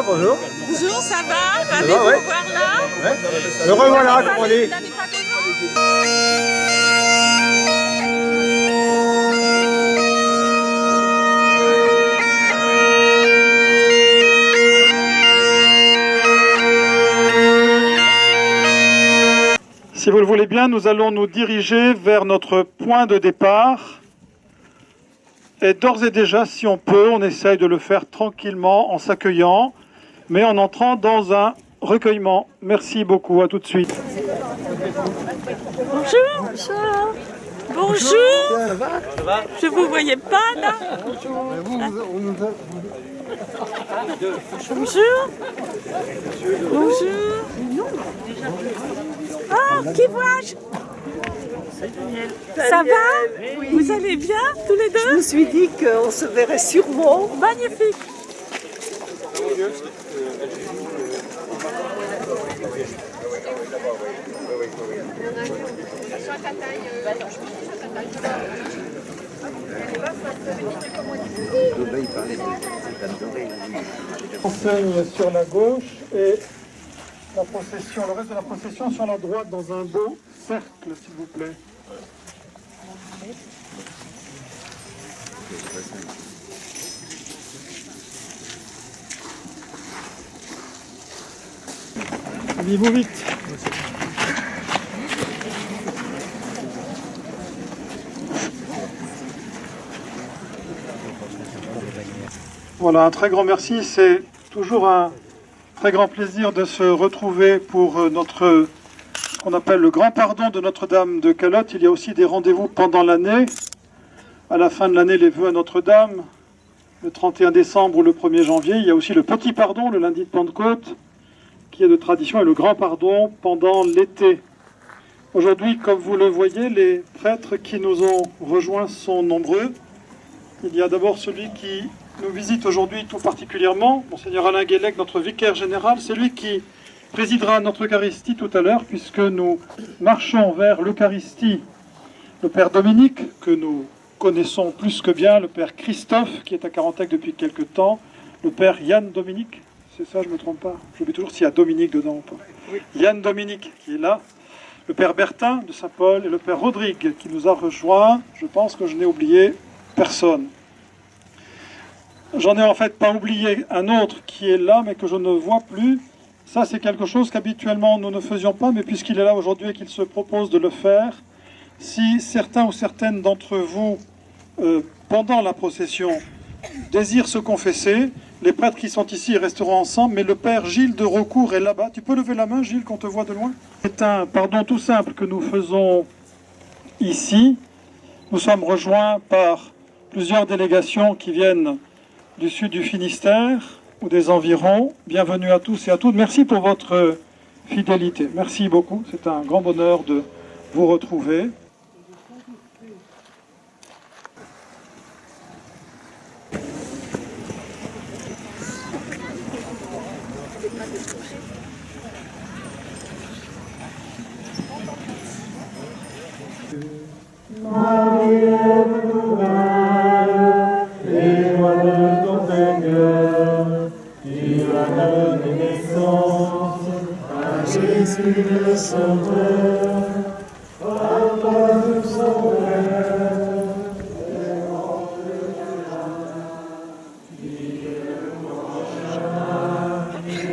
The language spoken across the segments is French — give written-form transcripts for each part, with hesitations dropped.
bonjour. Bonjour, ça va? Ravi de vous voir là. Ouais. Le revoilà, comme on dit. Si vous le voulez bien, nous allons nous diriger vers notre point de départ. Et d'ores et déjà, si on peut, on essaye de le faire tranquillement, en s'accueillant, mais en entrant dans un recueillement. Merci beaucoup, à tout de suite. Bonjour. Bonjour. Bonjour. Je ne vous voyais pas là. Bonjour. Bonjour. Oh, qui vois-je? Ça va? Oui. Vous allez bien tous les deux? Je me suis dit qu'on se verrait sûrement. Magnifique. Enseigne sur la gauche et la procession, le reste de la procession sur la droite dans un beau cercle, s'il vous plaît. Allez-vous vite. Voilà, un très grand merci. C'est toujours un très grand plaisir de se retrouver pour ce qu'on appelle le grand pardon de Notre-Dame de Calotte. Il y a aussi des rendez-vous pendant l'année. À la fin de l'année, les vœux à Notre-Dame, le 31 décembre ou le 1er janvier. Il y a aussi le petit pardon, le lundi de Pentecôte, qui est de tradition, et le grand pardon pendant l'été. Aujourd'hui, comme vous le voyez, les prêtres qui nous ont rejoints sont nombreux. Il y a d'abord celui qui nous visite aujourd'hui tout particulièrement, Monseigneur Alain Guélec, notre vicaire général. C'est lui qui présidera notre Eucharistie tout à l'heure, puisque nous marchons vers l'Eucharistie. Le Père Dominique, que nous connaissons plus que bien, le Père Christophe, qui est à Carantec depuis quelque temps, le Père Yann Dominique, c'est ça, je ne me trompe pas, j'oublie toujours s'il y a Dominique dedans ou pas. Oui. Yann Dominique, qui est là, le Père Bertin de Saint-Paul et le Père Rodrigue, qui nous a rejoints. Je pense que je n'ai oublié personne. J'en ai en fait pas oublié un autre qui est là, mais que je ne vois plus. Ça, c'est quelque chose qu'habituellement nous ne faisions pas, mais puisqu'il est là aujourd'hui et qu'il se propose de le faire, si certains ou certaines d'entre vous, pendant la procession, désirent se confesser, les prêtres qui sont ici resteront ensemble, mais le Père Gilles de Raucourt est là-bas. Tu peux lever la main, Gilles, qu'on te voit de loin? C'est un pardon tout simple que nous faisons ici. Nous sommes rejoints par plusieurs délégations qui viennent du sud du Finistère ou des environs. Bienvenue à tous et à toutes. Merci pour votre fidélité. Merci beaucoup. C'est un grand bonheur de vous retrouver. Jésus le Sauveur, Papa le Sauveur,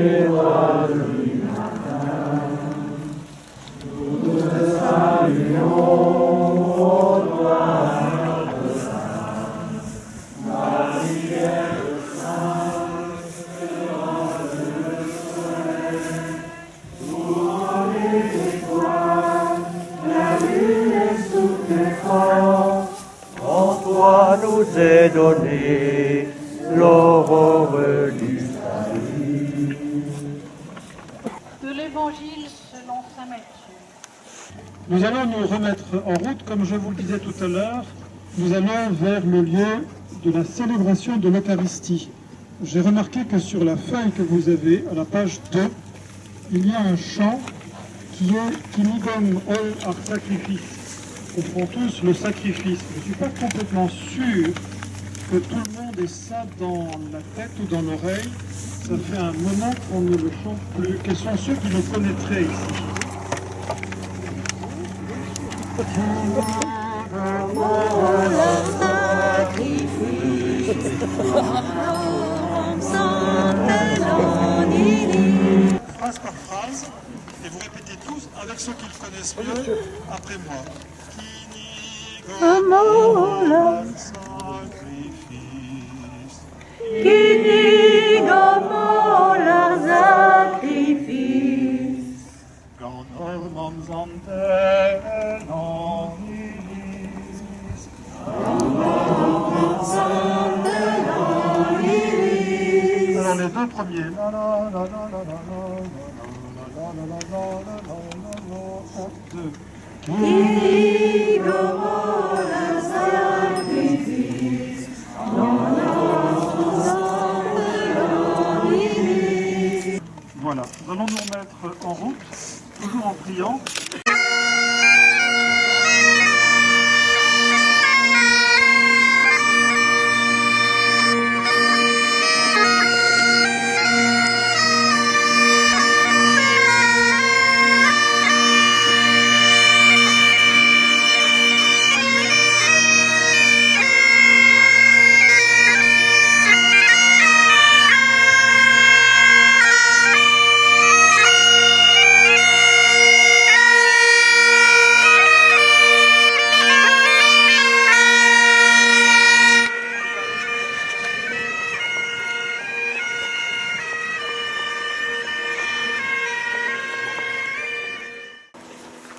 et roi du matin, nous te saluons au noir de Saint, Marie nous est donné l'aurore du salut. De l'Évangile selon saint Matthieu. Nous allons nous remettre en route, comme je vous le disais tout à l'heure. Nous allons vers le lieu de la célébration de l'Eucharistie. J'ai remarqué que sur la feuille que vous avez, à la page 2, il y a un chant qui est « Qui nidem ol ar sacrifice ». Ils font tous le sacrifice. Je ne suis pas complètement sûr que tout le monde ait ça dans la tête ou dans l'oreille. Ça fait un moment qu'on ne le chante plus. Quels sont ceux qui le connaîtraient ici? Phrase par phrase, et vous répétez tous avec ceux qui le connaissent mieux après moi. Alors les deux premiers. Voilà, nous allons nous remettre en route, toujours en priant.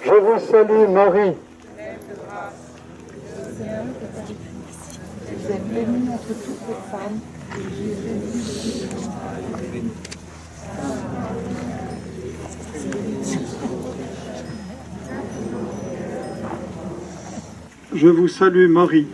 Je vous salue Marie. Vous êtes bénie entre toutes les femmes. Je vous salue Marie.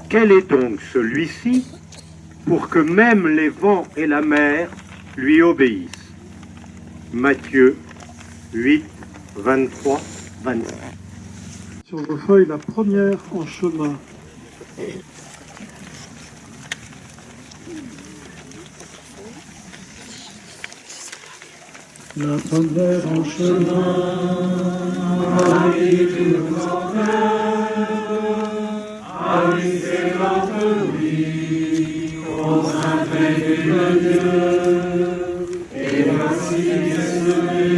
Quel est donc celui-ci pour que même les vents et la mer lui obéissent? Matthieu 8, 23, 25. Sur vos feuilles, la première en chemin. La première en chemin, Marie tout en Marie c'est entre lui, au sein de Dieu, et voici semé,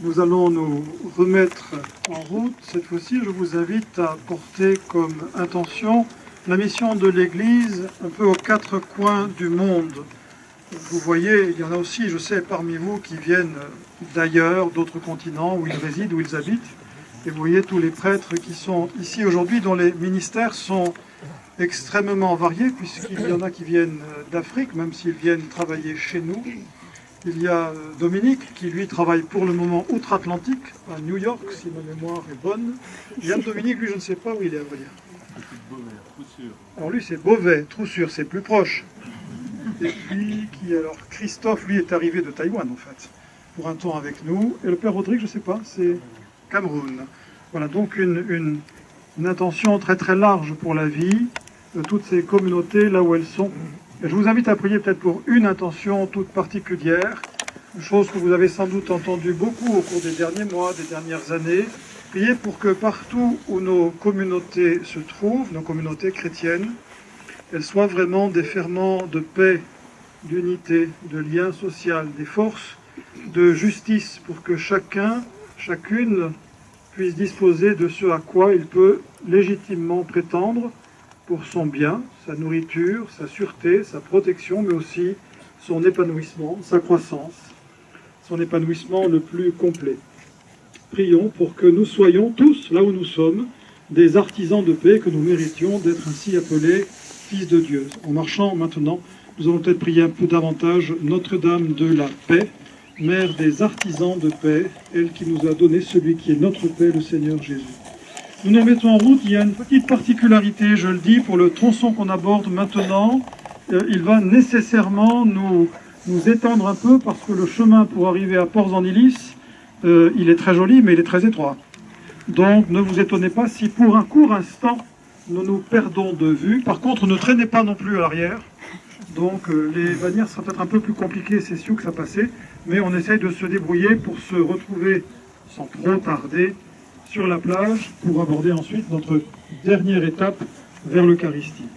Nous allons nous remettre en route. Cette fois-ci, je vous invite à porter comme intention la mission de l'Église un peu aux quatre coins du monde. Vous voyez, il y en a aussi, je sais, parmi vous qui viennent d'ailleurs, d'autres continents où ils résident, où ils habitent. Et vous voyez tous les prêtres qui sont ici aujourd'hui, dont les ministères sont extrêmement variés, puisqu'il y en a qui viennent d'Afrique, même s'ils viennent travailler chez nous. Il y a Dominique qui, lui, travaille pour le moment outre-Atlantique, à New York, si ma mémoire est bonne. Yann Dominique, lui, je ne sais pas où il est, à vrai dire. Alors lui, c'est Beauvais, Troussure, c'est plus proche. Et puis, alors, Christophe, lui, est arrivé de Taïwan, en fait, pour un temps avec nous. Et le père Rodrigue, je ne sais pas, c'est Cameroun. Voilà, donc une intention très très large pour la vie de toutes ces communautés, là où elles sont. Et je vous invite à prier peut-être pour une intention toute particulière, une chose que vous avez sans doute entendue beaucoup au cours des derniers mois, des dernières années, Priez pour que partout où nos communautés se trouvent, nos communautés chrétiennes, elles soient vraiment des ferments de paix, d'unité, de lien social, des forces de justice pour que chacun, chacune puisse disposer de ce à quoi il peut légitimement prétendre pour son bien, sa nourriture, sa sûreté, sa protection, mais aussi son épanouissement, sa croissance, son épanouissement le plus complet. Prions pour que nous soyons tous, là où nous sommes, des artisans de paix, que nous méritions d'être ainsi appelés fils de Dieu. En marchant maintenant, nous allons peut-être prier un peu davantage Notre-Dame de la paix, mère des artisans de paix, elle qui nous a donné celui qui est notre paix, le Seigneur Jésus. Nous nous mettons en route. Il y a une petite particularité, je le dis, pour le tronçon qu'on aborde maintenant. Il va nécessairement nous étendre un peu parce que le chemin pour arriver à Port-en-Illis, il est très joli, mais il est très étroit. Donc ne vous étonnez pas si pour un court instant, nous nous perdons de vue. Par contre, ne traînez pas non plus à l'arrière. Donc les bannières sera peut-être un peu plus compliqué, c'est sûr que ça passait, mais on essaye de se débrouiller pour se retrouver sans trop tarder sur la plage pour aborder ensuite notre dernière étape vers l'Eucharistie.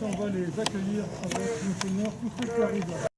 On va les accueillir avec le Seigneur, tous ceux qui arrivent.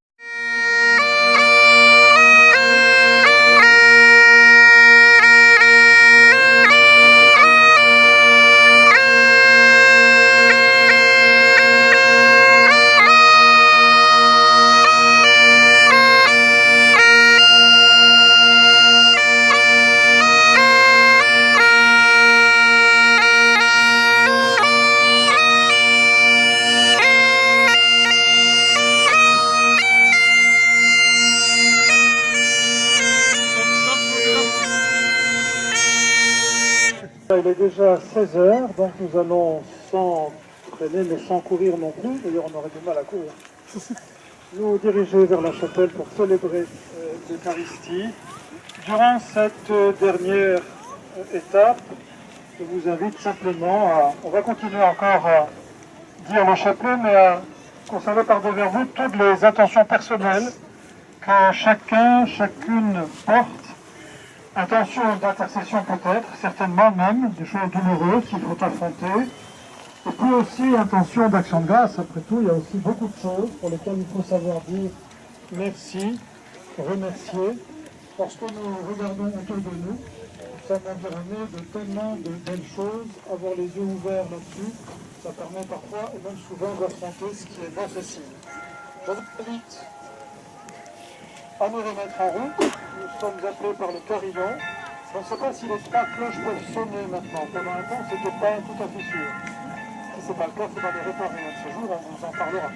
Il est déjà 16 heures, donc nous allons sans traîner mais sans courir non plus. D'ailleurs, on aurait du mal à courir. Nous diriger vers la chapelle pour célébrer l'Eucharistie. Durant cette dernière étape, je vous invite simplement à... On va continuer encore à dire le chapelet, mais à conserver par-devers vous toutes les intentions personnelles que chacune porte. Intention d'intercession peut-être, certainement même, des choses douloureuses qu'il faut affronter. Et puis aussi intention d'action de grâce. Après tout, il y a aussi beaucoup de choses pour lesquelles il faut savoir dire merci, remercier. Lorsque nous regardons autour de nous, nous sommes environnés de tellement de belles choses. Avoir les yeux ouverts là-dessus, ça permet parfois et même souvent d'affronter ce qui est non possible. Je vous invite à nous remettre en route. Nous sommes appelés par le carillon. Je ne sais pas si les 3 cloches peuvent sonner maintenant. Pendant un temps, ce n'était pas tout à fait sûr. Si ce n'est pas le cas, il faudra les réparer un de ces jours, on vous en parlera.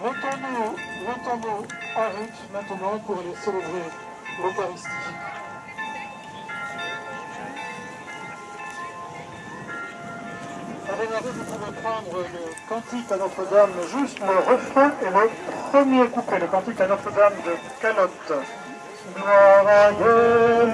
Mettons-nous en route maintenant pour aller célébrer l'Eucharistie. À démarrer, vous pouvez prendre le cantique à Notre-Dame, juste le refrain et le premier couplet, le cantique à Notre-Dame de Calotte. Gloire à Dieu,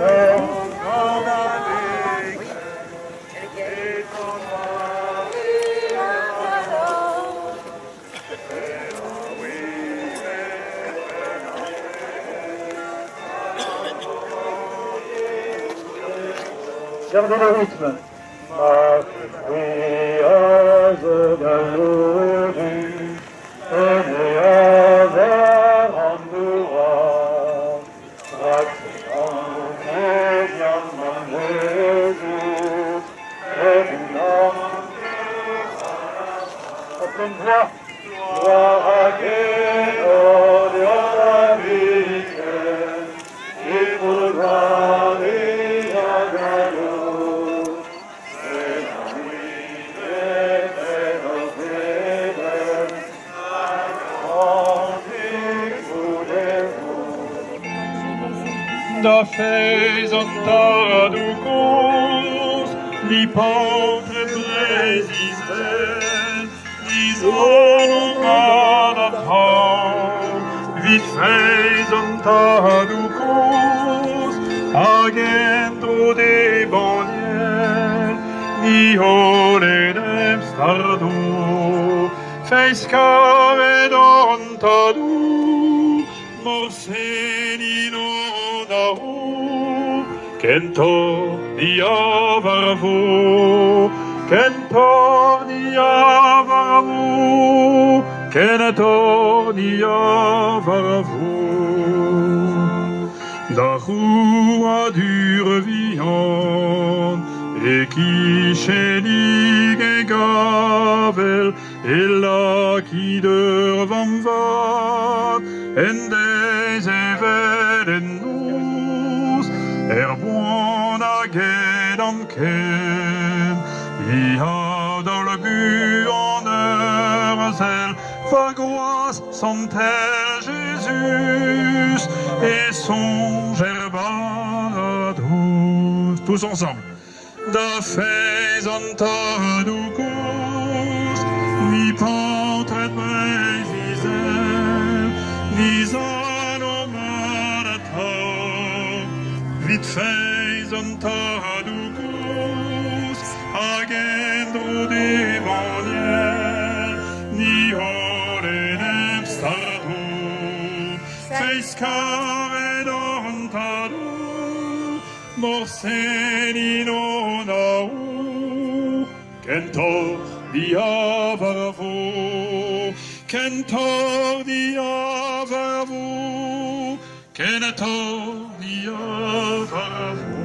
gardez le rythme. En pleine voix. Gloire à Dieu, et pour gloire et da faisant ducus, li potre precise, li sonum ad abham, vit faisant ducus, agendo de boniel, ni holedem stardo, feis cavet ontadu, morsenino Kentor diavaravu, Kentor diavaravu, Kentor diavaravu. Da rua dur viand, et qui chenig et gavel, et là qui devant vat, en des evelen buona gedanken, i har dans le but en heure fagoise son tel Jésus et son gerbarados. Tous ensemble. Da faisant ducus, ni portrait précisel, ni vit faisant ducus, agendo demoniel, ni horenem stardo, feis cavet ontadu, morsenino nau, kentor diavaravu, kentor diavaravu, Kentor diavaravu.